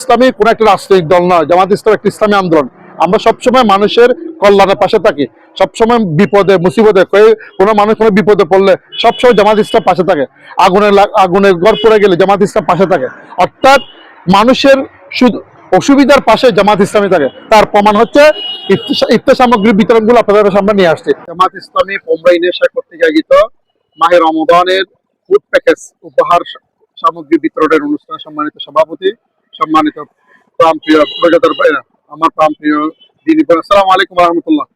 ইসলামী কোন একটা রাজনৈতিক দল নয়। জামাত ইসলাম একটা ইসলামী আন্দোলন। আমরা সবসময় মানুষের কল্যাণের পাশে থাকি। সবসময় বিপদে মুসিবতে কোনো মানুষ কোনো বিপদে পড়লে সবসময় জামাত ইসলাম পাশে থাকে। আগুনে ঘর পড়ে গেলে জামাত ইসলাম পাশে থাকে। অর্থাৎ মানুষের শুধু অসুবিধার পাশে জামাত ইসলামী থাকে। তার প্রমাণ হচ্ছে ইফতার সামগ্রী বিতরণগুলো আপনাদের সামনে নিয়ে আসছে। জামাত ইসলামী পোমরা ইউনিয়ন কর্তৃক আয়োজিত মাহে রমজানের ফুড প্যাকেজ উপহার সামগ্রী বিতরণের অনুষ্ঠানে সম্মানিত সভাপতি, সম্মানিত প্রাণপ্রিয় রোজাদার ভাইরা, আমার প্রাণপ্রিয় দিনী বোন, আসসালামু আলাইকুম ওয়া রাহমাতুল্লাহ।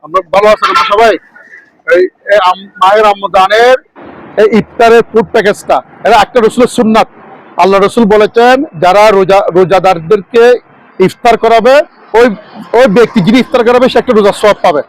আমরা ভালো আছেন আমরা সবাই? এই মাহে রমজানের এই ইফতারের ফুড প্যাকেজটা এটা একটা রসুলের সুন্নাত। আল্লাহ রসুল বলেছেন যারা রোজাদারদেরকে ইফতার করাবে, ওই ওই ব্যক্তি যিনি ইফতার করাবে সে একটা রোজার সওয়াব পাবে।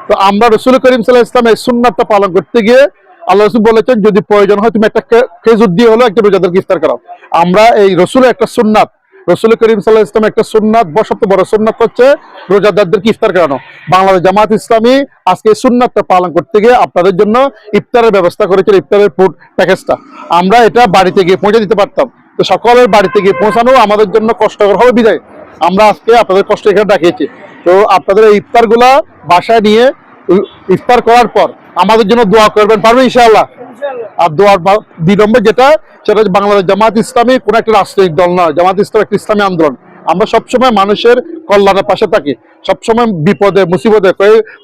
তো আমরা রসুল করিম সাল্লাল্লাহু আলাইহি ওয়াসাল্লাম এই সুন্নাতটা পালন করতে গিয়ে আল্লাহ রসুল বলেছেন যদি প্রয়োজন হয় তুমি একটা খেজুর দিয়ে হলো একটা রোজাদারকে ইফতার করাও। আমরা এই রসুলের একটা সুন্নাত, রসুল করিম সাল্লাল্লাহু আলাইহি ওয়াসাল্লাম একটা সুন্নাত, সবচেয়ে বড় সুন্নাত হচ্ছে রোজাদারদেরকে ইফতার করানো। বাংলাদেশ জামাত ইসলামী আজকে এই সুন্নাতটা পালন করতে গিয়ে আপনাদের জন্য ইফতারের ব্যবস্থা করেছিল। ইফতারের ফুড প্যাকেজটা আমরা এটা বাড়িতে গিয়ে পৌঁছে দিতে পারতাম, তো সকলের বাড়িতে গিয়ে পৌঁছানো আমাদের জন্য কষ্টকর হবে বিদায় আমরা আজকে আপনাদের কষ্ট এখানে ডাকিয়েছি। তো আপনাদের এই ইফতারগুলা বাসায় নিয়ে ইফতার করার পর আমাদের জন্য দোয়া করবেন, পারবেন ইনশাআল্লাহ? আর দোয়ার 2 নম্বর যেটা, সেটা হচ্ছে বাংলাদেশ জামাত ইসলামী কোন একটা রাজনৈতিক দল নয়। জামাত ইসলাম একটা ইসলামী আন্দোলন। আমরা সবসময় মানুষের কল্যাণের পাশে থাকি। সবসময় বিপদে মুসিবতে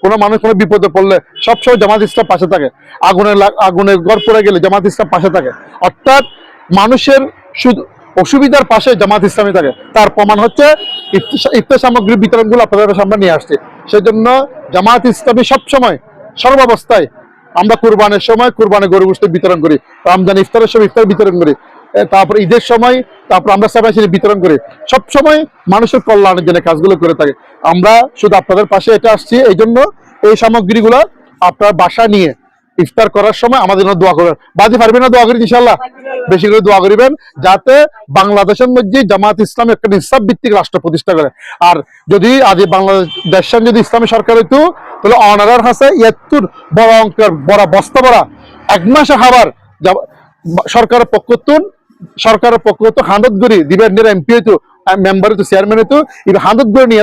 কোনো মানুষ কোনো বিপদে পড়লে সবসময় জামাত ইসলাম পাশে থাকে। আগুনে ঘর পড়ে গেলে জামাত ইসলাম পাশে থাকে। অর্থাৎ মানুষের শুধু অসুবিধার পাশে জামাত ইসলামী থাকে। তার প্রমাণ হচ্ছে ইফতার সামগ্রী বিতরণগুলো আপনাদের সামনে নিয়ে আসছে। সেজন্য জামাত ইসলামী সবসময় সর্বাবস্থায় আমরা কুরবানের সময় কুরবানি গরু গোশত বিতরণ করি, রমজান ইফতারের সময় ইফতার বিতরণ করি, তারপর ঈদের সময় তারপর আমরা সাবাসী বিতরণ করি। সবসময় মানুষের কল্যাণের জন্য কাজগুলো করে থাকি। আমরা শুধু আপনাদের পাশে এটা আসছি এই জন্য এই সামগ্রীগুলো আপনার বাসা নিয়ে ইফতার করার সময় আমাদের জন্য দোয়া করবেন। বাজি পারবেন না? দোয়া করি ইনশাআল্লাহ, বেশি করে দোয়া করিবেন যাতে বাংলাদেশের মধ্যে জামাত ইসলাম একটা ইসলাম ভিত্তিক রাষ্ট্র প্রতিষ্ঠা করে। আর যদি আজ বাংলাদেশ যদি ইসলামী সরকার হইতো তাহলে অনারার হাসে ইয়াত্তর বড় অঙ্কের বড় বস্তা বড়া 1 মাসে খাবার সরকারের পক্ষ তো হান্দত গড়ি দিবেন নিয়ে এমপি হইতো, মেম্বার হইতো, চেয়ারম্যান হইতো, এবার হান্দত গড়ি নিয়ে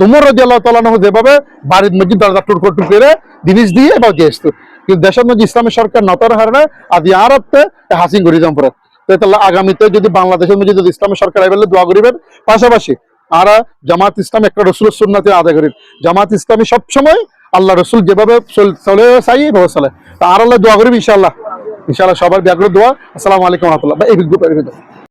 তোমার রাদিয়াল্লাহু তাআলা যেভাবে বাড়ির মধ্যে দরজা টুট করে জিনিস দিয়ে এবার দিয়ে আসতো। কিন্তু দেশের মধ্যে ইসলামী সরকার নতর হারণে আদি আরতে হাসিং করি যাম পরে। তাহলে আগামীতে যদি বাংলাদেশের মধ্যে যদি ইসলামী সরকার আইবেলে দোয়া করিবেন। পাশাপাশি আর জামাত ইসলাম একটা রসুলের সুন্নাতে আদায় করেন। জামাত ইসলামী সবসময় আল্লাহ রসুল যেভাবে চলে চাই এভাবে চলে। তা আর আল্লাহ দোয়া করিব ইনশাআল্লাহ। ইনশাআল্লাহ সবার ব্যাগ্র দোয়া। আসসালামু আলাইকুম ওয়া রাহমাতুল্লাহ।